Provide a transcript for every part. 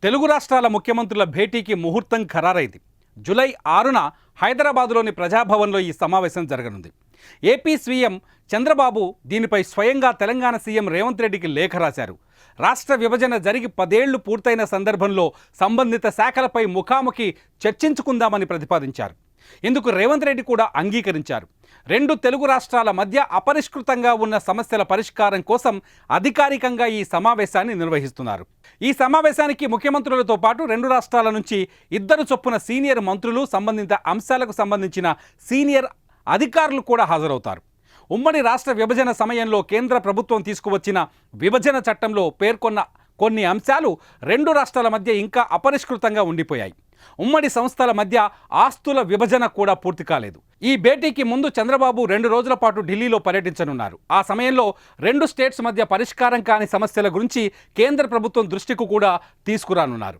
తెలుగు రాష్ట్రాల ముఖ్యమంత్రుల భేటీకి ముహూర్తం ఖరారైంది. జూలై 6న హైదరాబాద్లోని ప్రజాభవన్లో ఈ సమావేశం జరగనుంది. ఏపీ సీఎం చంద్రబాబు దీనిపై స్వయంగా తెలంగాణ సీఎం రేవంత్ రెడ్డికి లేఖ రాశారు. రాష్ట్ర విభజన జరిగి 10 ఏళ్లు పూర్తయిన సందర్భంలో సంబంధిత శాఖలపై ముఖాముఖి చర్చించుకుందామని ప్రతిపాదించారు. ఇందుకు రేవంత్ రెడ్డి కూడా అంగీకరించారు. రెండు తెలుగు రాష్ట్రాల మధ్య అపరిష్కృతంగా ఉన్న సమస్యల పరిష్కారం కోసం అధికారికంగా ఈ సమావేశాన్ని నిర్వహిస్తున్నారు. ఈ సమావేశానికి ముఖ్యమంత్రులతో పాటు రెండు రాష్ట్రాల నుంచి 2 చొప్పున సీనియర్ మంత్రులు, సంబంధిత అంశాలకు సంబంధించిన సీనియర్ అధికారులు కూడా హాజరవుతారు. ఉమ్మడి రాష్ట్ర విభజన సమయంలో కేంద్ర ప్రభుత్వం తీసుకువచ్చిన విభజన చట్టంలో పేర్కొన్న కొన్ని అంశాలు రెండు రాష్ట్రాల మధ్య ఇంకా అపరిష్కృతంగా ఉండిపోయాయి. ఉమ్మడి సంస్థల మధ్య ఆస్తుల విభజన కూడా పూర్తి కాలేదు. ఈ భేటీకి ముందు చంద్రబాబు 2 రోజుల పాటు ఢిల్లీలో పర్యటించనున్నారు. ఆ సమయంలో రెండు స్టేట్స్ మధ్య పరిష్కారం కాని సమస్యల గురించి కేంద్ర ప్రభుత్వం దృష్టికి కూడా తీసుకురానున్నారు.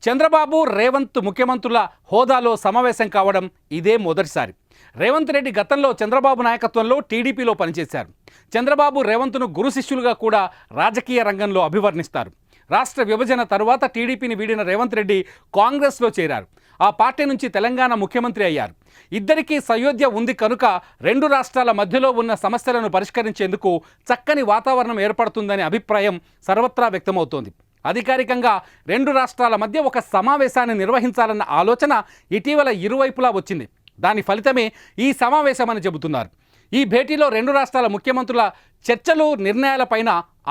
చంద్రబాబు, రేవంత్ ముఖ్యమంత్రుల హోదాలో సమావేశం కావడం ఇదే మొదటిసారి. రేవంత్ రెడ్డి గతంలో చంద్రబాబు నాయకత్వంలో టీడీపీలో పనిచేశారు. చంద్రబాబు రేవంత్ను గురు శిష్యులుగా కూడా రాజకీయ రంగంలో అభివర్ణిస్తారు. రాష్ట్ర విభజన తరువాత టీడీపీని వీడిన రేవంత్ రెడ్డి కాంగ్రెస్లో చేరారు. ఆ పార్టీ నుంచి తెలంగాణ ముఖ్యమంత్రి అయ్యారు. ఇద్దరికీ సయోధ్య ఉంది కనుక రెండు రాష్ట్రాల మధ్యలో ఉన్న సమస్యలను పరిష్కరించేందుకు చక్కని వాతావరణం ఏర్పడుతుందనే అభిప్రాయం సర్వత్రా వ్యక్తమవుతోంది. అధికారికంగా రెండు రాష్ట్రాల మధ్య ఒక సమావేశాన్ని నిర్వహించాలన్న ఆలోచన ఇటీవల ఇరువైపులా వచ్చింది. దాని ఫలితమే ఈ సమావేశమని చెబుతున్నారు. ఈ భేటీలో రెండు రాష్ట్రాల ముఖ్యమంత్రుల చర్చలు, నిర్ణయాలపైన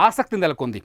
ఆసక్తి నెలకొంది.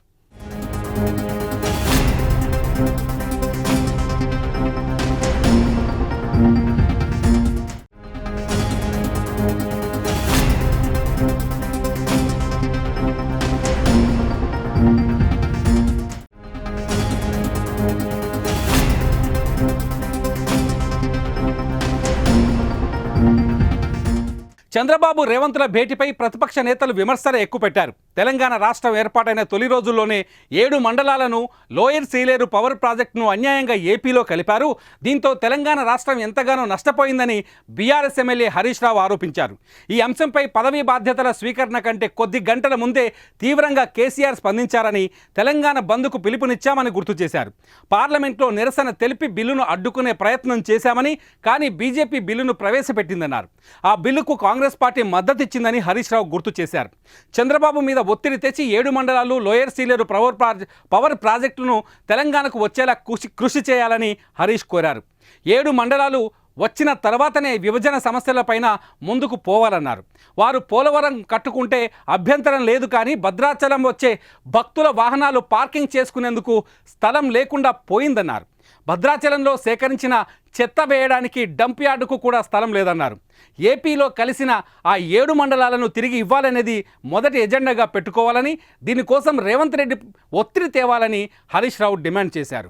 చంద్రబాబు, రేవంత్ల భేటీపై ప్రతిపక్ష నేతలు విమర్శలు ఎక్కుపెట్టారు. తెలంగాణ రాష్ట్రం ఏర్పాటైన తొలి రోజుల్లోనే 7 మండలాలను లోయర్ సీలేరు పవర్ ప్రాజెక్టును అన్యాయంగా ఏపీలో కలిపారు. దీంతో తెలంగాణ రాష్ట్రం ఎంతగానో నష్టపోయిందని బీఆర్ఎస్ ఎమ్మెల్యే హరీష్ రావు ఆరోపించారు. ఈ అంశంపై పదవీ బాధ్యతల స్వీకరణ కంటే కొద్ది గంటల ముందే తీవ్రంగా కేసీఆర్ స్పందించారని, తెలంగాణ బంద్కు పిలుపునిచ్చామని గుర్తు చేశారు. పార్లమెంట్లో నిరసన తెలిపి బిల్లును అడ్డుకునే ప్రయత్నం చేశామని, కానీ బీజేపీ బిల్లును ప్రవేశపెట్టిందన్నారు. ఆ బిల్లుకు కాంగ్రెస్ పార్టీ మద్దతిచ్చిందని హరీష్ రావు గుర్తు చేశారు. చంద్రబాబు మీద ఒత్తిడి తెచ్చి 7 మండలాలు లోయర్ సీలేరు పవర్ ప్రాజెక్టును తెలంగాణకు వచ్చేలా కృషి చేయాలని హరీష్ కోరారు. 7 మండలాలు వచ్చిన తర్వాతనే విభజన సమస్యలపైన ముందుకు పోవాలన్నారు. వారు పోలవరం కట్టుకుంటే అభ్యంతరం లేదు, కానీ భద్రాచలం వచ్చే భక్తుల వాహనాలు పార్కింగ్ చేసుకునేందుకు స్థలం లేకుండా పోయిందన్నారు. భద్రాచలంలో సేకరించిన చెత్త వేయడానికి డంప్ యార్డుకు కూడా స్థలం లేదన్నారు. ఏపీలో కలిసిన ఆ 7 మండలాలను తిరిగి ఇవ్వాలనేది మొదటి ఎజెండాగా పెట్టుకోవాలని, దీనికోసం రేవంత్ రెడ్డి ఒత్తిడి తేవాలని హరీష్ రావు డిమాండ్ చేశారు.